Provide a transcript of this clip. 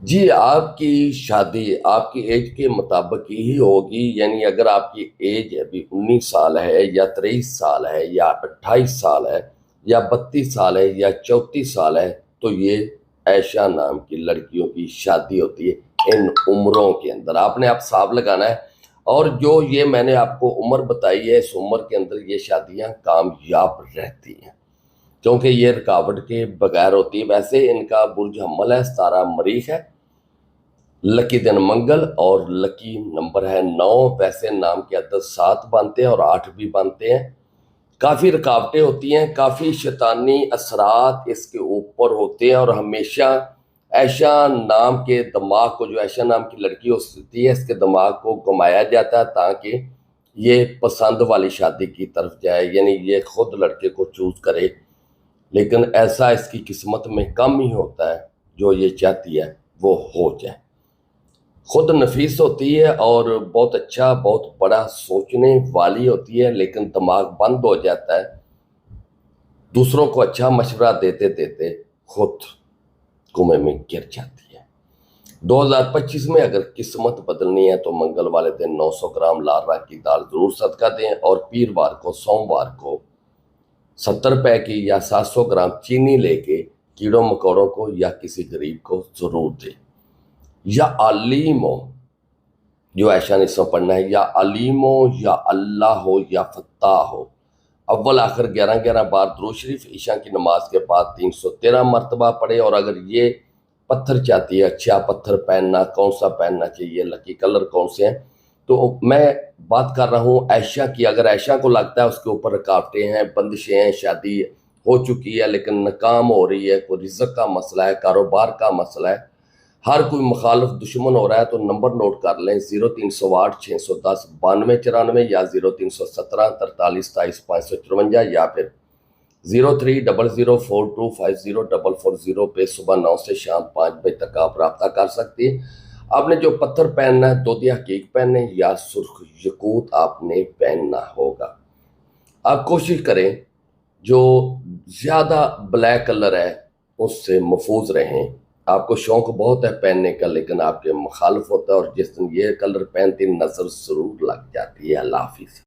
जी, आपकी शादी आपकी एज के मुताबिक ही होगी। यानी अगर आपकी एज अभी 19 साल है या 23 साल है या 28 साल है या 32 साल है या 34 साल है, तो ये आयशा नाम की लड़कियों की शादी होती है इन उम्रों के अंदर। आपने आप हिसाब लगाना है। और जो ये मैंने आपको उम्र बताई है, इस उम्र के अंदर ये शादियां कामयाब रहती हैं, क्योंकि ये रुकावट के बगैर होती है। वैसे इनका बुर्ज हम्मल है, सितारा मरीख है, लकी दिन मंगल और लकी नंबर है 9। वैसे नाम के अदद 7 बनते हैं और 8 भी बनते हैं। काफ़ी रुकावटें होती हैं, काफ़ी शैतानी असरात इसके ऊपर होते हैं, और हमेशा ऐशा नाम के दिमाग को, जो ऐशा नाम की लड़की होती है, इसके दिमाग को घुमाया जाता है ताकि ये पसंद वाली शादी की तरफ जाए, यानी ये खुद लड़के को चूज करे। लेकिन ऐसा इसकी किस्मत में कम ही होता है, जो ये चाहती है वो हो जाए। खुद नफीस होती है और बहुत अच्छा, बहुत बड़ा सोचने वाली होती है, लेकिन दिमाग बंद हो जाता है। दूसरों को अच्छा मशवरा देते देते खुद कुएं में गिर जाती है। 2025 में अगर किस्मत बदलनी है तो मंगल वाले दिन 900 ग्राम लाल रंग की दाल जरूर सदका दें, और पीरवार को, सोमवार को 70 रुपए की या 700 ग्राम चीनी लेके कीड़ों मकोड़ों को या किसी गरीब को जरूर दें। या अलीमो, जो ऐशा ने इसमें पढ़ना है, या अलीमो या अल्लाह हो या फत्ताह हो, अव्वल आखिर 11-11 बार दुरूद शरीफ ईशा की नमाज के बाद 313 मरतबा पढ़े। और अगर ये पत्थर चाहती है, अच्छा पत्थर पहनना, कौन सा पहनना चाहिए, लकी कलर कौन से हैं, तो मैं बात कर रहा हूँ ऐशा की। अगर ऐशा को लगता है उसके ऊपर रुकावटें हैं, बंदिशें हैं, शादी हो चुकी है लेकिन नाकाम हो रही है, कोई रिज़्क का मसला है, कारोबार का मसला है, हर कोई मुखालिफ दुश्मन हो रहा है, तो नंबर नोट कर लें 0308 610 9294, या 0317 43 23 554, या फिर 0300425044 पे सुबह 9 से शाम 5 बजे तक आप रब्ता कर सकती हैं। आपने जो पत्थर पहनना है, दूधी हकीक पहने या सुर्ख यकूत आपने पहनना होगा। आप कोशिश करें जो ज़्यादा ब्लैक कलर है उससे महफूज रहें। आपको शौक बहुत है पहनने का, लेकिन आपके मुखालिफ होता है, और जिस दिन ये कलर पहनती नजर जरूर लग जाती है। अल्लाह हाफिज।